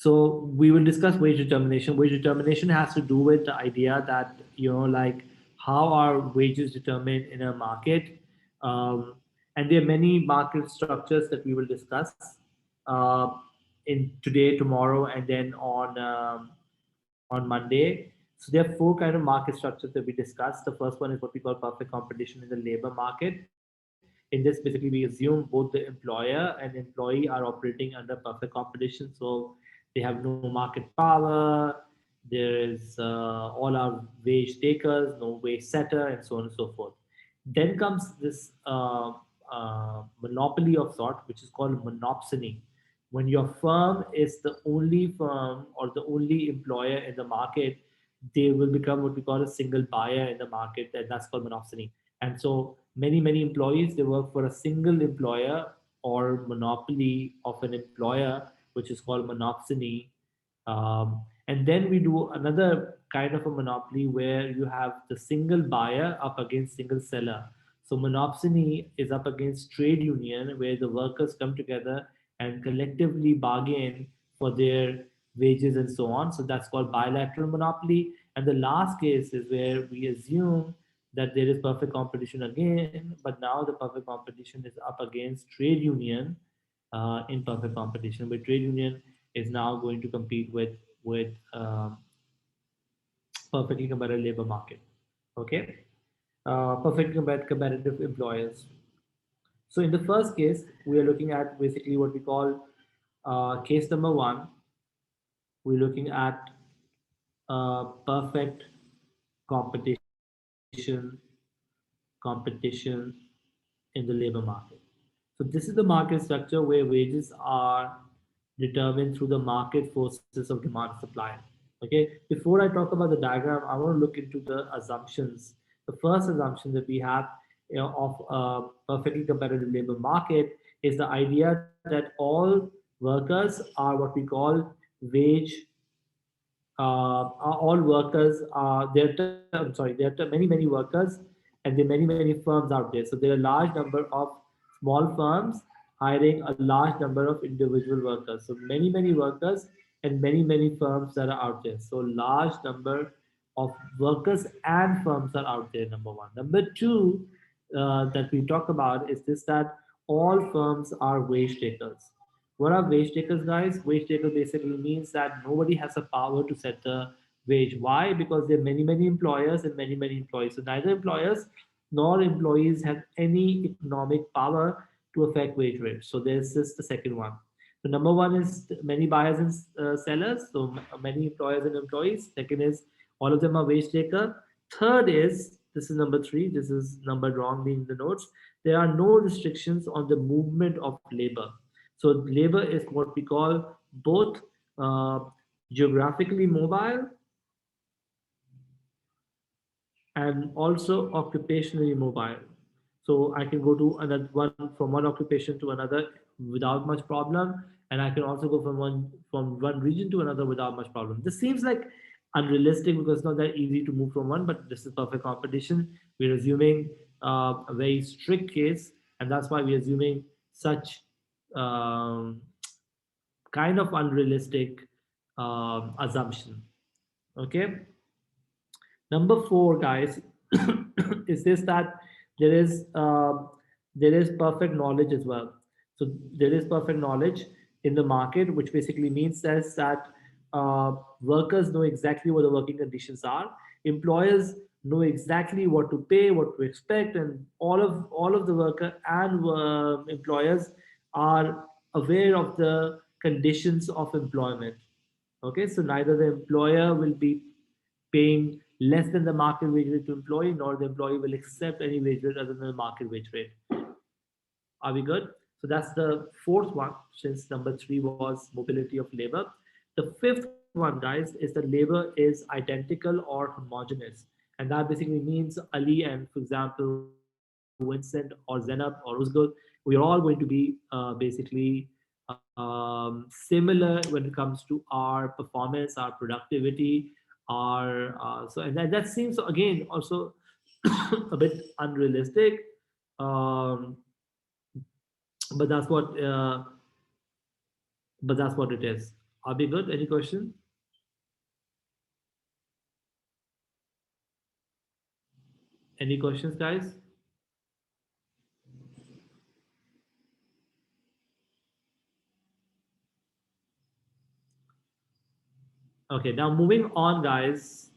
So we will discuss wage determination. Wage determination has to do with the idea that, like how are wages determined in a market. Um, and there are many market structures that we will discuss uh, in today, tomorrow, and then on Monday. So there are four kind of market structures that we discussed. The first one is what we call perfect competition in the labor market. In this, basically, we assume both the employer and employee are operating under perfect competition. So they have no market power. There is all our wage takers, no wage setter, and so on and so forth. Then comes this monopoly of sort, which is called monopsony. When your firm is the only firm or the only employer in the market, they will become what we call a single buyer in the market, and that's called monopsony. And so many employees, they work for a single employer or monopoly of an employer, which is called monopsony. And then we do another kind of a monopoly where you have the single buyer up against single seller. So monopsony is up against trade union, where the workers come together and collectively bargain for their wages and so on. So that's called bilateral monopoly. And the last case is where we assume that there is perfect competition again, but now the perfect competition is up against trade union in perfect competition, where trade union is now going to compete with perfectly competitive labor market. Okay, perfectly competitive employers. So in the first case, we are looking at basically what we call case number one. We're looking at perfect competition in the labor market. So this is the market structure where wages are determined through the market forces of demand supply. Okay, before I talk about the diagram, I want to look into the assumptions. The first assumption that we have, of a perfectly competitive labor market is the idea that all workers are what we call wage all workers are there. I'm sorry, there are many workers, and there are many firms out there. So there are a large number of small firms hiring a large number of individual workers. So many workers and many firms that are out there. So large number of workers and firms are out there. Number one. Number two, that we talk about is this, that all firms are wage takers. What are wage takers, guys? Wage taker basically means that nobody has the power to set the wage. Why? Because there are many employers and many employees. So neither employers nor employees have any economic power to affect wage rates. So this is the second one. The number one is many buyers and sellers. So many employers and employees. Second is all of them are wage taker. Third is, this is number three. This is numbered wrongly in the notes. There are no restrictions on the movement of labor. So labor is what we call both uh, geographically mobile and also occupationally mobile. So I can go to another one, from one occupation to another without much problem, and I can also go from one region to another without much problem. This seems like unrealistic because it's not that easy to move from one, but this is perfect competition. We're assuming a very strict case, and that's why we're assuming such um, kind of unrealistic assumption. Okay. Number four, guys, is this, that there is uh, there is perfect knowledge as well. So there is perfect knowledge in the market, which basically means that workers know exactly what the working conditions are. Employers know exactly what to pay, what to expect, and all of the worker and employers are aware of the conditions of employment. Okay, so neither the employer will be paying less than the market wage rate to employee, nor the employee will accept any wage rate other than the market wage rate. Are we good? So that's the fourth one, since number three was mobility of labor. The fifth one, guys, is that labor is identical or homogeneous. And that basically means Ali and, for example, Vincent or Zenab or Uzgul, we are all going to be basically similar when it comes to our performance, our productivity, our so and that seems again also a bit unrealistic. Um, but that's what it is. Are we good? Any question? Any questions, guys? Okay, now moving on, guys.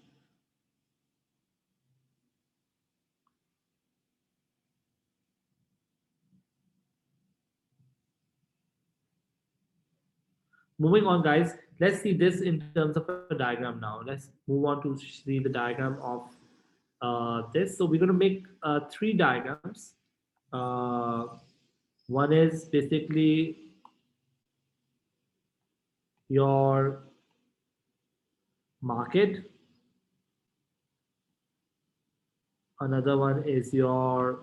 Moving on, guys. Let's see this in terms of a diagram now. Let's move on to see the diagram of this. So we're going to make three diagrams. Uh, One is basically your market. Another one is your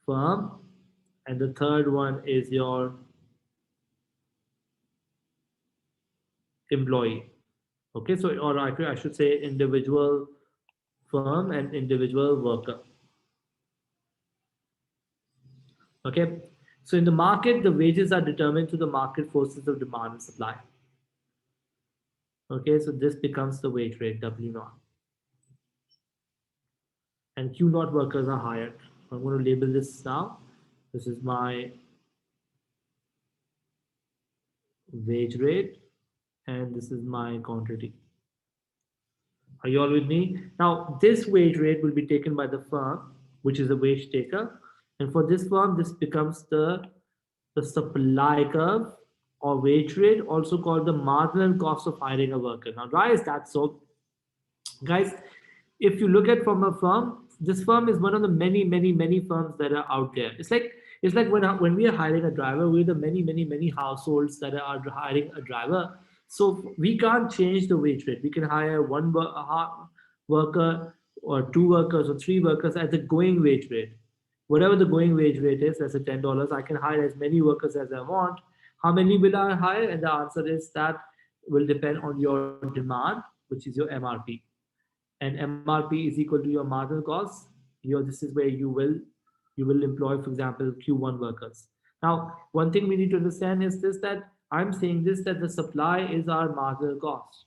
firm, and the third one is your employee. Okay, so or I should say individual firm and individual worker. Okay, so in the market, the wages are determined through the market forces of demand and supply. Okay, so this becomes the wage rate W naught, and Q naught workers are hired. I'm going to label this now. This is my wage rate, and this is my quantity. Are you all with me? Now, this wage rate will be taken by the firm, which is the wage taker. And for this firm, this becomes the supply curve or wage rate, also called the marginal cost of hiring a worker. Now, why is that so? Guys, if you look at from a firm, this firm is one of the many firms that are out there. It's like when we are hiring a driver, we're the many households that are hiring a driver. So we can't change the wage rate. We can hire worker or two workers or three workers at the going wage rate. Whatever the going wage rate is, that's a $10. I can hire as many workers as I want. How many will I hire? And the answer is that will depend on your demand, which is your MRP, and MRP is equal to your marginal cost. This is where you will employ, for example, Q1 workers. Now, one thing we need to understand is this, that I'm saying this, that the supply is our marginal cost.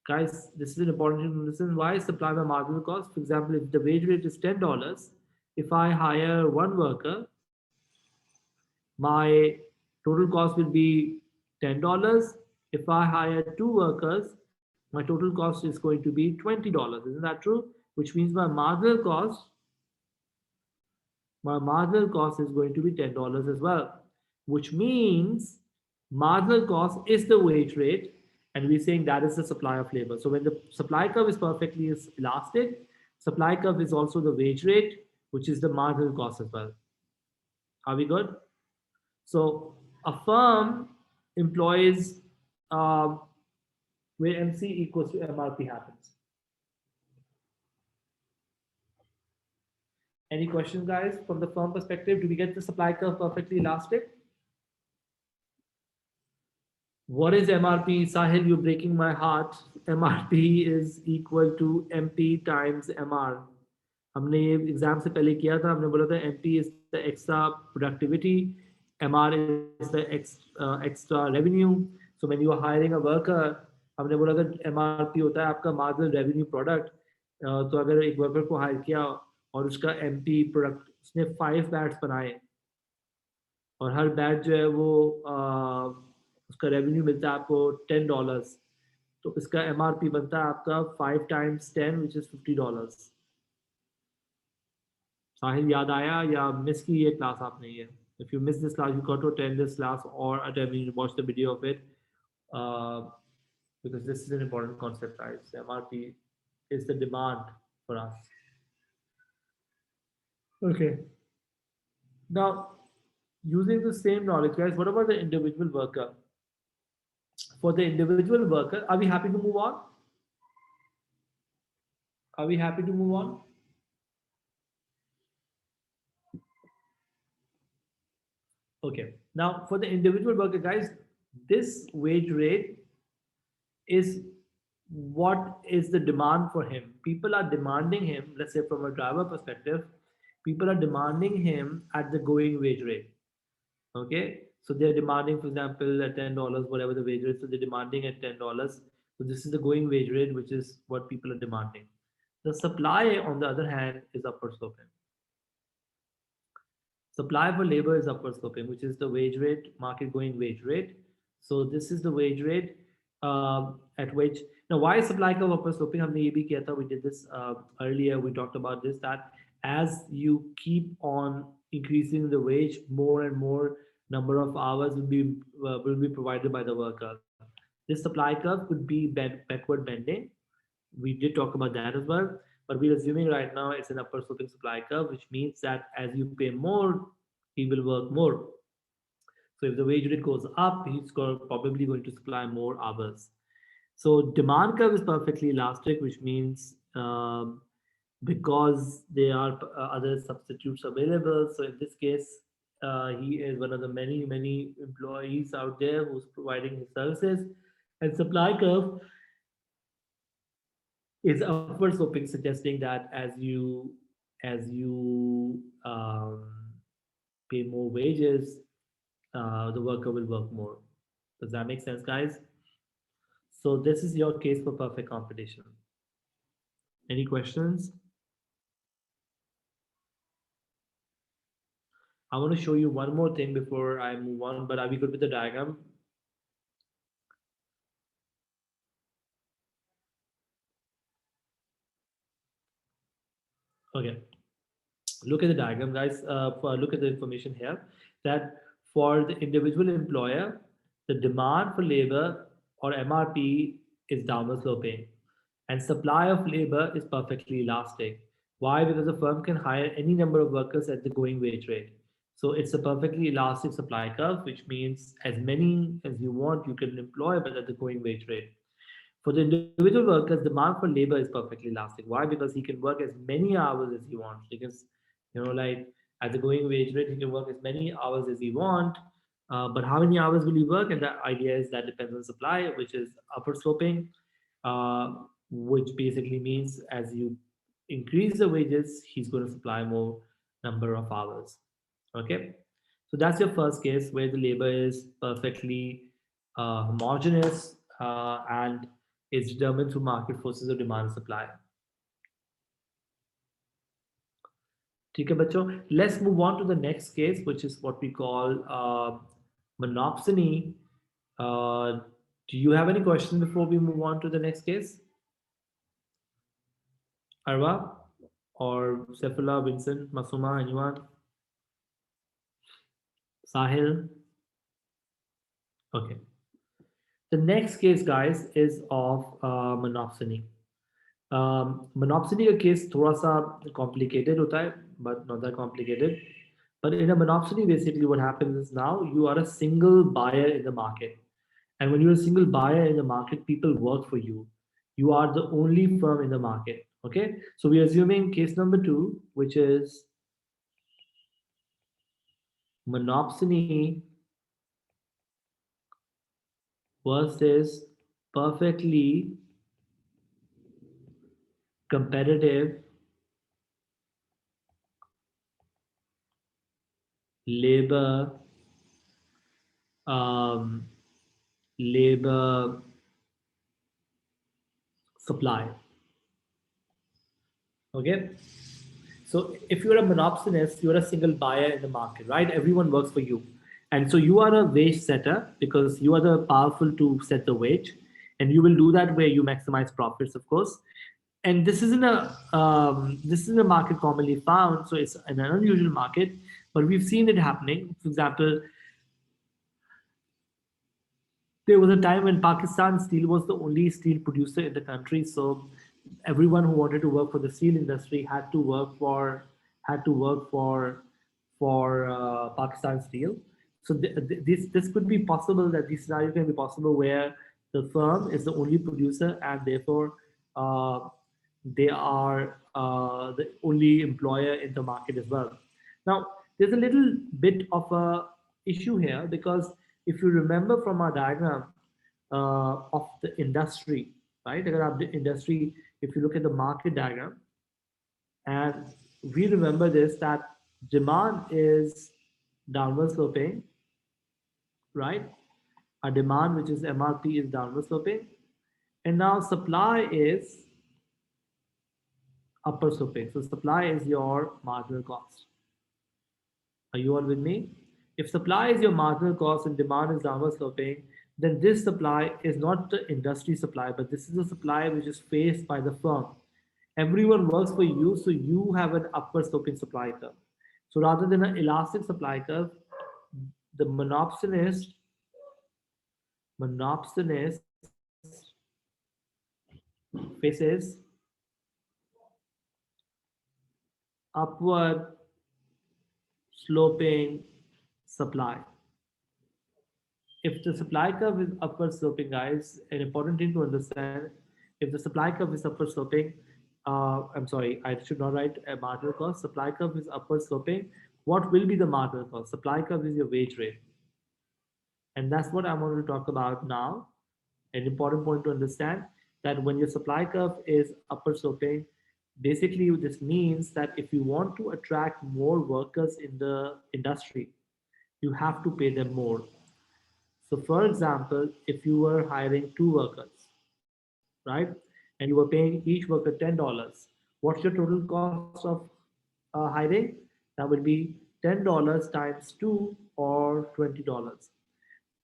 Guys, this is an important thing to understand. Why is supply my marginal cost? For example, if the wage rate is $10, if I hire one worker, my total cost will be $10. If I hire two workers, my total cost is going to be $20. Isn't that true? Which means my marginal cost is going to be $10 as well. Which means marginal cost is the wage rate, and we're saying that is the supply of labor. So when the supply curve is perfectly elastic, supply curve is also the wage rate, which is the marginal cost as well. Are we good? So a firm employs where MC equals to MRP happens. Any questions, guys, from the firm perspective? Do we get the supply curve perfectly elastic? What is MRP? Sahil, you're breaking my heart. MRP is equal to MP times MR. हमने ये exam से पहले किया था, हमने बोला था MP is the extra productivity, MR is the extra revenue. So when you are hiring a worker, हमने बोला था MRP होता है आपका marginal revenue product. तो अगर एक वर्कर को हायर किया और उसका MP प्रोडक्ट उसने 5 बैट्स बनाए और हर बैट जो है वो उसका रेवेन्यू मिलता है आपको $10, तो इसका MRP बनता है आपका 5 times 10 which is $50. साहिल याद आया या मिस की ये क्लास आपने? ये if you miss this class, you got to attend this class or watch the video of it, because this is an important concept, guys. MRP is the demand for us. Okay, now using the same knowledge, guys, what about the individual worker? For the individual worker, are we happy to move on? Are we happy to move on? Okay, now for the individual worker, guys, this wage rate is what is the demand for him. People are demanding him, let's say from a driver perspective, people are demanding him at the going wage rate. Okay, So they're demanding, for example, at $10, whatever the wage rate. So they're demanding at $10. So this is the going wage rate, which is what people are demanding. The supply, on the other hand, is upward sloping. Supply for labor is upward sloping, which is the wage rate, market going wage rate. So this is the wage rate at which, now why is supply curve upward sloping? हमने ये भी किया था, we did this earlier. We talked about this, that as you keep on increasing the wage, more and more number of hours will be provided by the worker. This supply curve could be backward bending. We did talk about that as well, but we're assuming right now it's an upper sloping supply curve, which means that as you pay more, he will work more. So if the wage rate goes up, probably going to supply more hours. So demand curve is perfectly elastic, which means because there are other substitutes available. So in this case, he is one of the many employees out there who's providing his services. And supply curve is upward sloping, suggesting that as you pay more wages, the worker will work more. Does that make sense, guys? So this is your case for perfect competition. Any questions? I want to show you one more thing before I move on, but are we good with the diagram? Okay. Look at the diagram, guys. Look at the information here, that for the individual employer, the demand for labor, or MRP, is downward sloping, and supply of labor is perfectly elastic. Why? Because the firm can hire any number of workers at the going wage rate. So it's a perfectly elastic supply curve, which means as many as you want, you can employ, but at the going wage rate. For the individual workers, demand for labor is perfectly elastic. Why? Because he can work as many hours as he wants. Because, like at the going wage rate, he can work as many hours as he wants. But how many hours will he work? And the idea is that depends on supply, which is upward sloping, uh, which basically means as you increase the wages, he's going to supply more number of hours. Okay, so that's your first case where the labor is perfectly homogeneous and is determined through market forces of demand and supply. ठीक है बच्चों, let's move on to the next case, which is what we call monopsony. Do you have any questions before we move on to the next case? Arwa or Sefula, Vincent, Masuma, anyone? Sahil? Okay. The next case, guys, is of monopsony. Monopsony का case थोड़ा सा complicated होता है, but not that complicated. But in a monopsony, basically what happens is now you are a single buyer in the market. And when you're a single buyer in the market, people work for you. You are the only firm in the market. Okay? So we're assuming case number 2, which is monopsony versus perfectly competitive labor um, labor supply. Okay, so if you're a monopsonist, you're a single buyer in the market, right? Everyone works for you, and so you are a wage setter because you are the powerful to set the wage, and you will do that where you maximize profits, of course. And this is a market commonly found, so it's an unusual market, but we've seen it happening. For example, there was a time when Pakistan Steel was the only steel producer in the country. So everyone who wanted to work for the steel industry had to work for Pakistan Steel. So this could be possible, that this scenario can be possible where the firm is the only producer and therefore uh, they are the only employer in the market as well. Now, there's a little bit of a issue here, because if you remember from our diagram of the industry, right? The industry, if you look at the market diagram, and we remember this, that demand is downward sloping right? A demand, which is MRP, is downward sloping, and now supply is upper sloping. So supply is your marginal cost. Are you all with me? If supply is your marginal cost and demand is downward sloping, then this supply is not the industry supply, but this is a supply which is faced by the firm. Everyone works for you, so you have an upward sloping supply curve. So rather than an elastic supply curve, the monopsonist faces upward sloping supply. If the supply curve is upward sloping, guys, an important thing to understand, if the supply curve is upward sloping, I'm sorry, I should not write a marginal cost. Supply curve is upward sloping. What will be the marginal cost? Supply curve is your wage rate. And that's what I want to talk about now. An important point to understand that when your supply curve is upward sloping, basically this means that if you want to attract more workers in the industry, you have to pay them more. So, for example, if you were hiring two workers, right, and you were paying each worker $10, what's your total cost of hiring? That would be $10 times two or $20.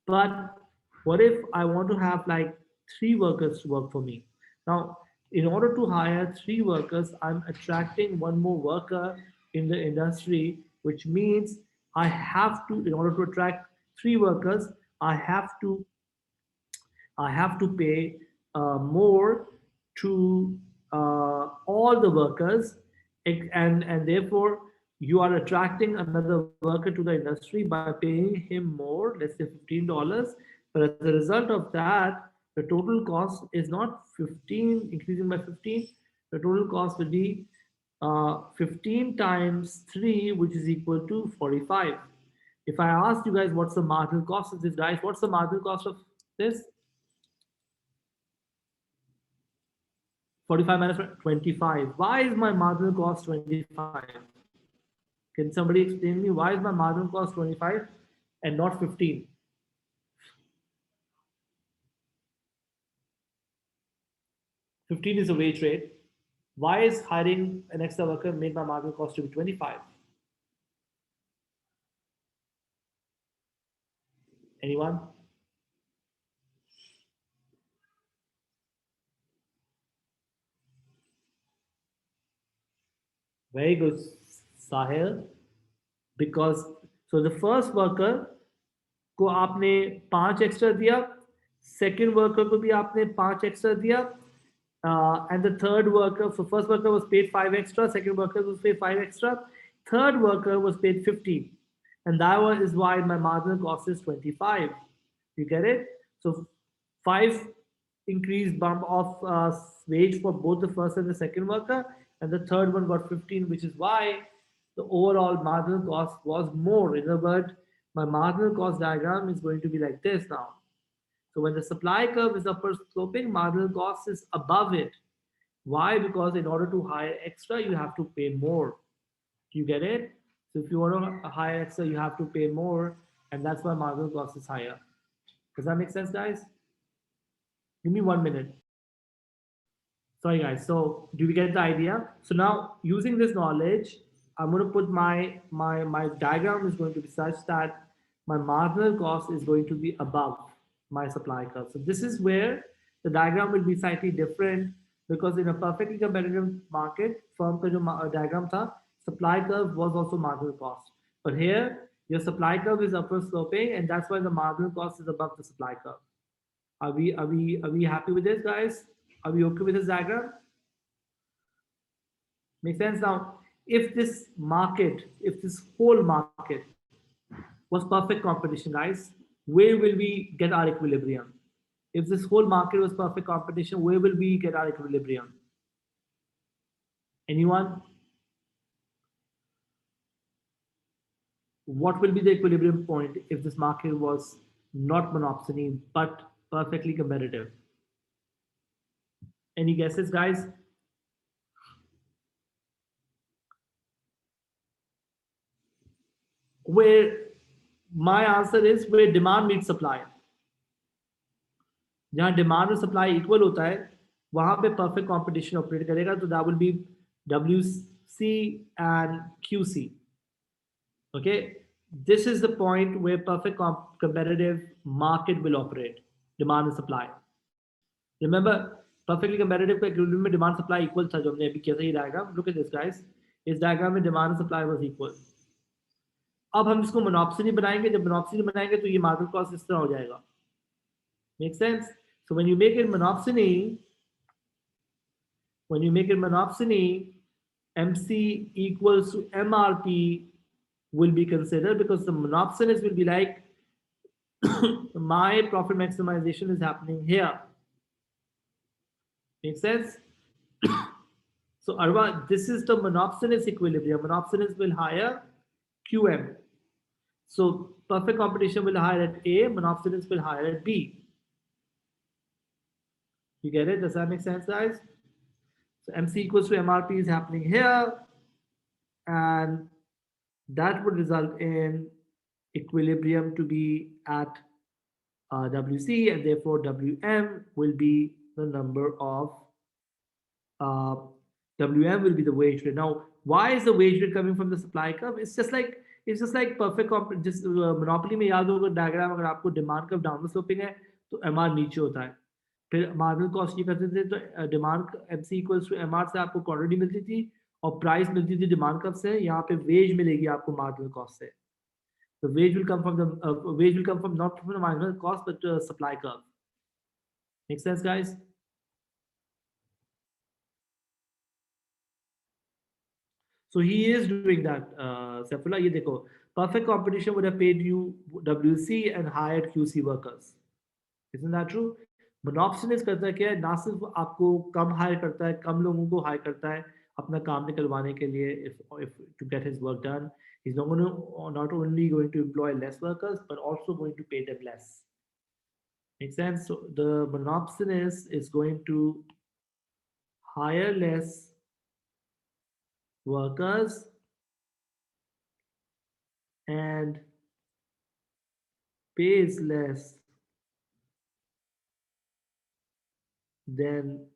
But what if I want to have like three workers to work for me? Now, in order to hire three workers, I'm attracting one more worker in the industry, which means I have to, in order to attract three workers, I have to I have to pay more to all the workers, and therefore you are attracting another worker to the industry by paying him more, let's say $15. But as a result of that, the total cost is not 15 increasing by 15. The total cost will be 15 times 3, which is equal to 45. If I asked you guys what's the marginal cost of this, guys, what's the marginal cost of this? 45 minus 25. Why is my marginal cost 25? Can somebody explain me why is my marginal cost 25 and not 15? 15 is a wage rate. Why is hiring an extra worker made my marginal cost to be 25? Anyone? Very good, Sahil. Because so the first worker को आपने 5 extra दिया, second worker को भी आपने 5 extra दिया, and the third worker, so first worker was paid 5 extra, second worker was paid 5 extra, third worker was paid 15, and that is why my marginal cost is 25. You get it? So 5 increased bump of wage for both the first and the second worker, and the third one got 15, which is why the overall marginal cost was more. In other words, my marginal cost diagram is going to be like this now. So when the supply curve is upward sloping, marginal cost is above it. Why? Because in order to hire extra, you have to pay more. Do you get it? So if you want to hire extra, you have to pay more, and that's why marginal cost is higher. Does that make sense, guys? Give me 1 minute. Sorry, guys. So do we get the idea? So now using this knowledge, I'm going to put my diagram is going to be such that my marginal cost is going to be above my supply curve. So this is where the diagram will be slightly different, because in a perfectly competitive market, firm ka jo diagram tha, supply curve was also marginal cost. But here, your supply curve is upward sloping, and that's why the marginal cost is above the supply curve. Are we happy with this, guys? Are we okay with this diagram? Makes sense now. If this market, if this whole market was perfect competition, guys, where will we get our equilibrium? If this whole market was perfect competition, where will we get our equilibrium? Anyone? What will be the equilibrium point if this market was not monopsony but perfectly competitive? Any guesses, guys? Where my answer is where demand meets supply. जहाँ demand और supply equal होता है वहां पे perfect competition operate करेगा. तो that will be WC and QC. Okay, this is the point where perfect competitive market will operate. Demand and supply. Remember, perfectly competitive का equilibrium में demand supply equal था जो हमने अभी किया था. ये diagram, look at this guys. इस डायग्राम में demand and supply was equal. अब हम इसको मोनोप्सनी बनाएंगे. जब मोनोप्सनी बनाएंगे तो ये मार्केट कॉस्ट इस तरह हो जाएगा. Make sense? So when you make it monopsony, MC equals to MRP will be considered, because the monopsonist will be like my profit maximization is happening here. Make sense? So Arwa, this is the monopsonist equilibrium. Monopsonist will hire QM. So perfect competition will hire at A, monopsonist will hire at B. You get it? Does that make sense, guys? So MC equals to MRP is happening here, and that would result in equilibrium to be at WC, and therefore WM will be the number of WM will be the wage rate. Now, why is the wage rate coming from the supply curve? It's just like perfect just monopoly में याद होगा diagram, अगर आपको demand curve downward sloping है तो MR नीचे होता है. फिर मार्जिनल कॉस्ट ये करते थे तो demand MC equals to MR से आपको क्वांटिटी मिलती थी और प्राइस मिलती थी डिमांड कर्व से. यहाँ पे वेज मिलेगी आपको मार्जिनल कॉस्ट से. The wage will come from not from the marginal cost but supply curve. Make sense, guys? So he is doing that. Saifullah, ye dekho. Perfect competition would have paid you WC and hired QC workers. Isn't that true? Monopsonist करता है क्या है, ना सिर्फ आपको कम higher करता है, कम लोगों को हायर करता है अपना काम निकलवाने के लिए. If to get his work done, he's not only going to employ less workers but also going to pay them less. Make sense? So the monopsonist is going to hire less workers and pays less than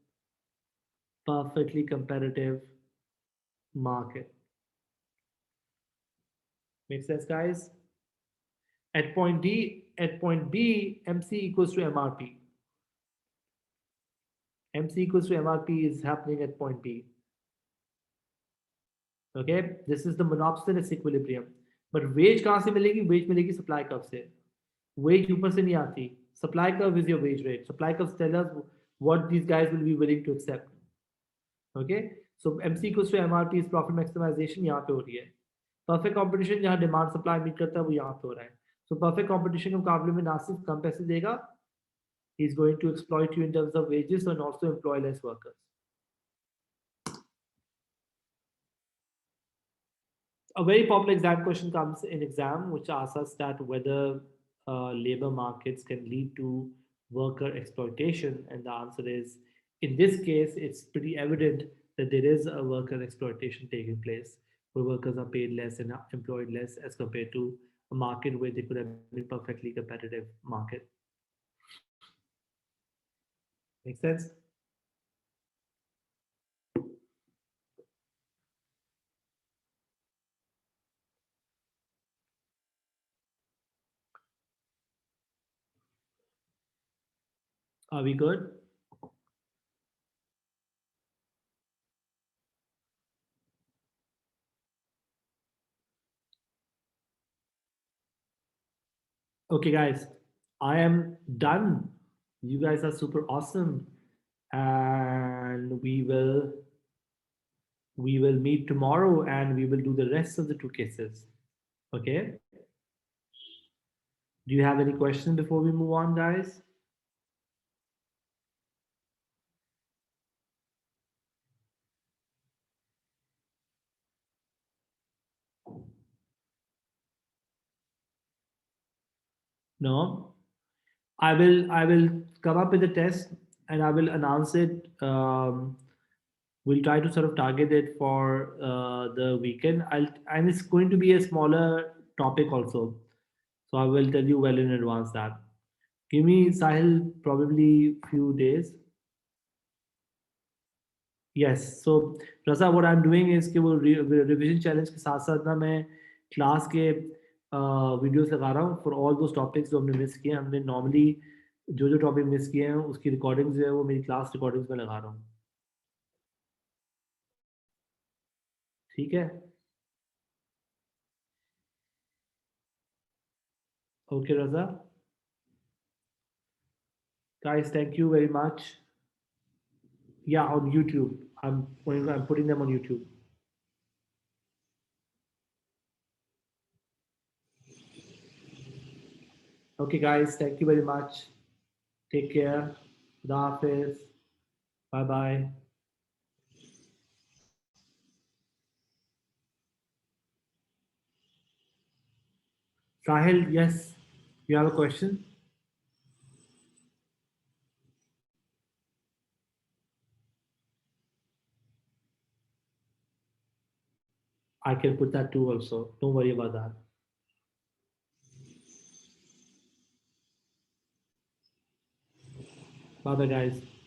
perfectly competitive market. Make sense, guys? At point B, MC equals to MRP. MC equals to MRP is happening at point B. Okay, this is the monopsonist equilibrium. But wage कहाँ से मिलेगी? Wage मिलेगी supply curve से. Wage ऊपर से नहीं आती. Supply curve is your wage rate. Supply curve tell us what these guys will be willing to accept. Okay, so MC equals to MRP is profit maximization यहाँ पे हो रही है. Perfect competition जहाँ demand supply meet करता है वो यहाँ पे हो रहा है. So perfect competition के मुकाबले में ना सिर्फ कम पैसे देगा, he is going to exploit you in terms of wages and also employ less workers. A very popular exam question comes in exam which asks us that whether labor markets can lead to worker exploitation, and the answer is, in this case it's pretty evident that there is a worker exploitation taking place where workers are paid less and employed less as compared to a market where they could have been perfectly competitive market. Make sense? Are we good? Okay, guys, I am done. You guys are super awesome, and we will meet tomorrow and we will do the rest of the two cases. Okay. Do you have any questions before we move on, guys? No. I will come up with a test and I will announce it. We'll try to sort of target it for the weekend. And it's going to be a smaller topic also. So I will tell you well in advance that. Give me, Sahil, probably few days. Yes, so रसा what I'm doing is कि वो revision challenge के साथ साथ ना मैं class के videos लगा रहा हूँ फॉर ऑल दोस टॉपिक्स जो हमने मिस किए हैं। हमने नॉर्मली जो जो टॉपिक मिस किए हैं उसकी रिकॉर्डिंग जो है वो मेरी क्लास रिकॉर्डिंग्स में लगा रहा हूँ। ठीक है, okay Raza, guys, thank you very much. Yeah, on YouTube. I'm putting them on YouTube. Okay, guys, thank you very much. Take care. Khuda Hafiz. Bye bye. Sahil, yes, you have a question? I can put that too also. Don't worry about that. Bye bye, guys.